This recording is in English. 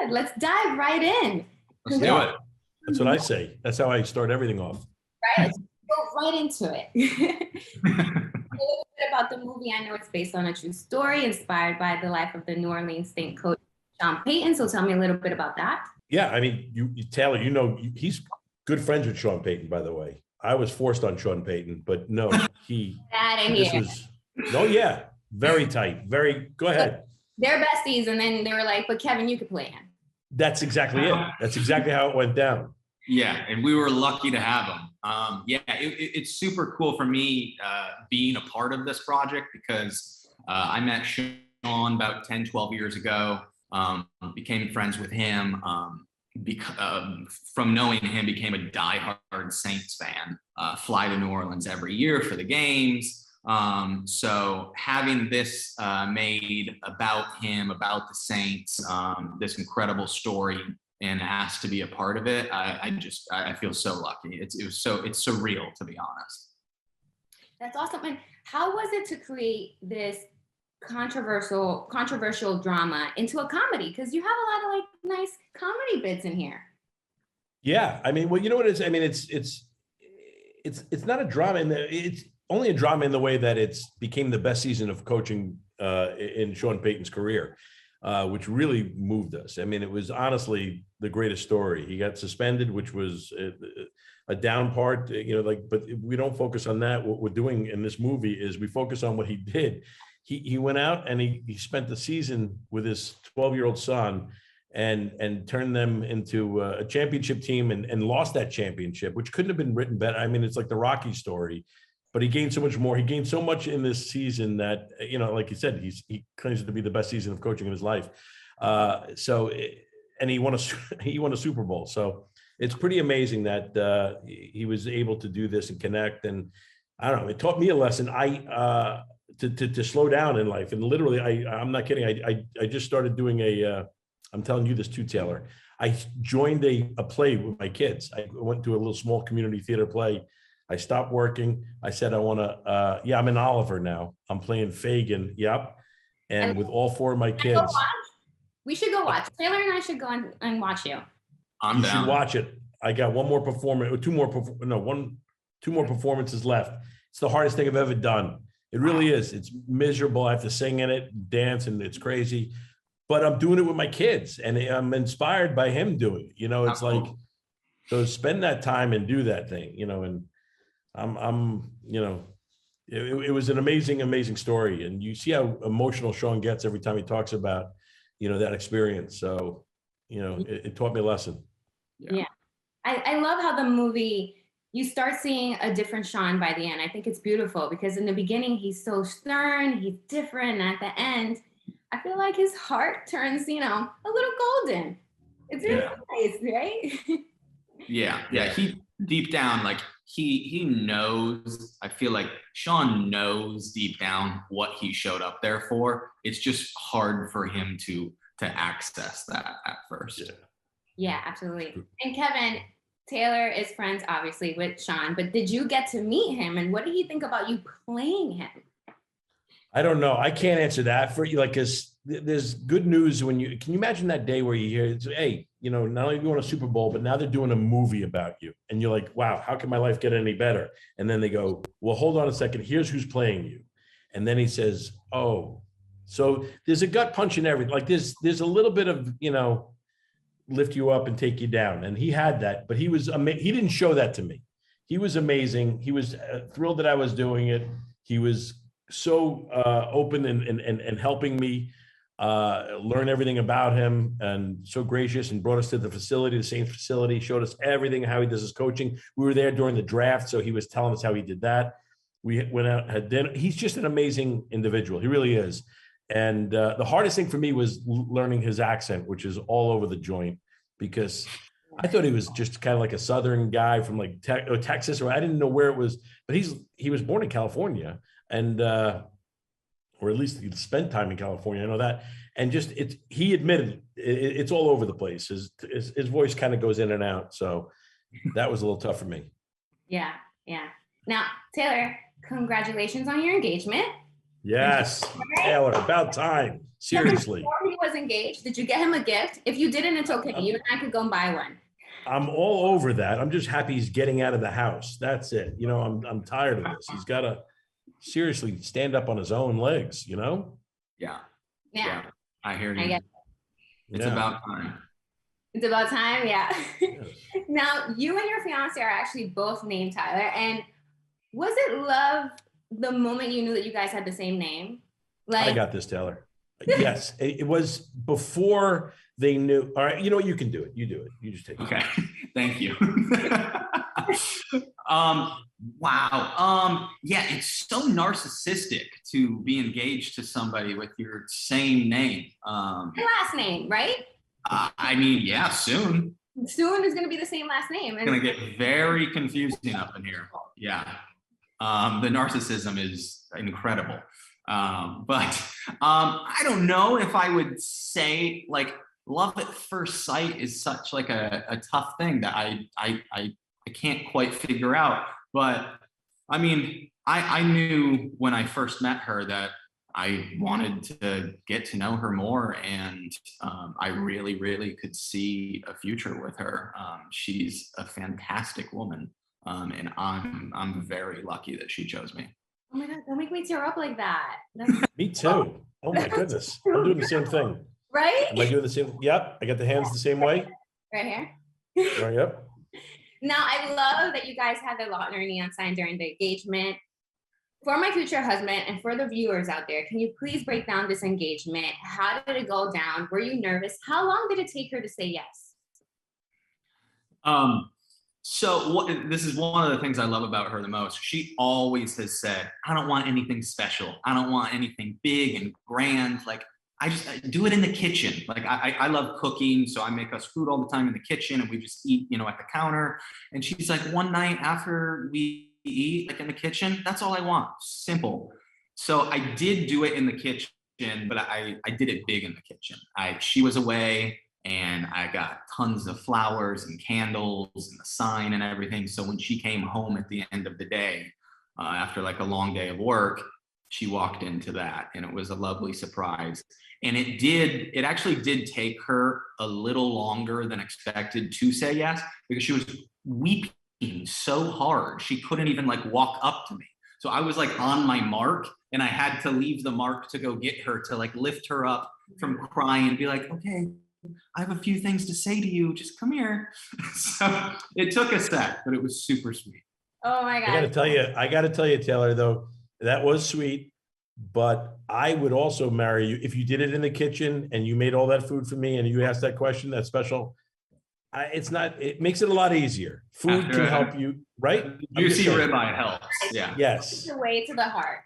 Let's dive right in. Let's do it. That's what I say. That's how I start everything off. Right? Let's go right into it. A little bit about the movie. I know it's based on a true story inspired by the life of the New Orleans Saints coach Sean Payton. So tell me a little bit about that. Yeah, I mean, Taylor, he's good friends with Sean Payton, by the way. I was forced on Sean Payton, but no, very tight. Go ahead. They're besties, and then they were like, but Kevin, you could play him. That's exactly it. That's exactly how it went down. Yeah, and we were lucky to have him. It's super cool for me being a part of this project because I met Sean about 10, 12 years ago, became friends with him. From knowing him, became a diehard Saints fan, fly to New Orleans every year for the games. So having this made about him, about the Saints, this incredible story, and asked to be a part of it, I feel so lucky. It's surreal, to be honest. That's awesome. And how was it to create this controversial drama into a comedy? Because you have a lot of like nice comedy bits in here. Yeah, I mean, well, you know what it is? I mean, it's not a drama, it's only a drama in the way that it's became the best season of coaching in Sean Payton's career, which really moved us. I mean, it was honestly the greatest story. He got suspended, which was a down part, but we don't focus on that. What we're doing in this movie is we focus on what he did. He went out and he spent the season with his 12-year-old son and turned them into a championship team and lost that championship, which couldn't have been written better. I mean, it's like the Rocky story, but he gained so much more. He gained so much in this season that, like you said, he claims it to be the best season of coaching in his life. And he won a Super Bowl. So it's pretty amazing that he was able to do this and connect. And I don't know, it taught me a lesson. To slow down in life. And literally, I'm not kidding. I just started doing I'm telling you this too, Taylor. I joined a play with my kids. I went to a little small community theater play. I stopped working. I said, I want to, I'm in Oliver now. I'm playing Fagin. Yep. And with all four of my kids. We should go watch. Taylor and I should go and watch you. I'm down. You should watch it. I got one more performance, two more performances left. It's the hardest thing I've ever done. It really is. It's miserable. I have to sing in it, dance, and it's crazy. But I'm doing it with my kids, and I'm inspired by him doing it. It's like, so spend that time and do that thing. And it was an amazing, amazing story. And you see how emotional Sean gets every time he talks about, that experience. So, it taught me a lesson. Yeah. I love how the movie, you start seeing a different Sean by the end. I think it's beautiful because in the beginning, he's so stern, he's different. And at the end, I feel like his heart turns, a little golden. It's really nice, right? Yeah. He deep down, like he knows, I feel like Sean knows deep down what he showed up there for. It's just hard for him to access that at first. Yeah, absolutely. And Kevin, Taylor is friends, obviously, with Sean, but did you get to meet him? And what did he think about you playing him? I don't know. I can't answer that for you. Because there's good news can you imagine that day where you hear, hey, not only do you won a Super Bowl, but now they're doing a movie about you. And you're like, wow, how can my life get any better? And then they go, well, hold on a second. Here's who's playing you. And then he says, oh, so there's a gut punch in everything. Like there's a little bit of, lift you up and take you down. And he had that, but he was he didn't show that to me. He was amazing. He was thrilled that I was doing it. He was so open and helping me learn everything about him, and so gracious, and brought us to the facility, the Saints facility, showed us everything, how he does his coaching. We were there during the draft, so he was telling us how he did that. We went out, had dinner. He's just an amazing individual. He really is. And the hardest thing for me was learning his accent, which is all over the joint, because I thought he was just kind of like a Southern guy from like Texas, or I didn't know where it was, but he was born in California, and or at least he spent time in California. I know that. And just he admitted it's all over the place. His voice kind of goes in and out. So that was a little tough for me. Yeah. Now, Taylor, congratulations on your engagement. Yes, Taylor, about time. Seriously. Before he was engaged, did you get him a gift? If you didn't, it's okay. You and I could go and buy one. I'm all over that. I'm just happy he's getting out of the house. That's it. You know, I'm tired of this. He's got to seriously stand up on his own legs, you know? Yeah. Yeah. I hear you. I get It's about time. It's about time, yeah. Yes. Now, you and your fiance are actually both named Tyler. And was it love the moment you knew that you guys had the same name? I got this, Taylor. Yes, it was before they knew. All right, you know what? You can do it. You do it. You just take it. Okay, thank you. Wow. Yeah, it's so narcissistic to be engaged to somebody with your same name. Your last name, right? I mean, yeah, soon. Soon is going to be the same last name. It's going to get very confusing up in here. Yeah. The narcissism is incredible. But I don't know if I would say like love at first sight is such like a tough thing that I can't quite figure out. But I mean, I knew when I first met her that I wanted to get to know her more, and I really, really could see a future with her. She's a fantastic woman, and I'm very lucky that she chose me. Oh my God, don't make me tear up like that. Me too. Oh my goodness. I'm doing the same thing. Right? Am I doing the same? Yep. I got the hands the same way. Right here. Right, yep. Now, I love that you guys had the Lautner neon sign during the engagement. For my future husband and for the viewers out there, can you please break down this engagement? How did it go down? Were you nervous? How long did it take her to say yes? This is one of the things I love about her the most. She always has said, I don't want anything special. I don't want anything big and grand. Like, I do it in the kitchen. Like, I love cooking, so I make us food all the time in the kitchen, and we just eat, at the counter. And she's like, one night after we eat, like in the kitchen, that's all I want. Simple. So I did do it in the kitchen, but I did it big in the kitchen. She was away, and I got tons of flowers and candles and the sign and everything. So when she came home at the end of the day, after like a long day of work, she walked into that, and it was a lovely surprise. And it actually did take her a little longer than expected to say yes, because she was weeping so hard. She couldn't even like walk up to me. So I was like on my mark, and I had to leave the mark to go get her, to like lift her up from crying and be like, okay, I have a few things to say to you. Just come here. So it took a sec, but it was super sweet. Oh my God. I got to tell you, Taylor, though, that was sweet, but I would also marry you if you did it in the kitchen and you made all that food for me and you asked that question, that special. It makes it a lot easier. Food can help you, right? You see ribeye helps. Yeah. Yes. The way to the heart.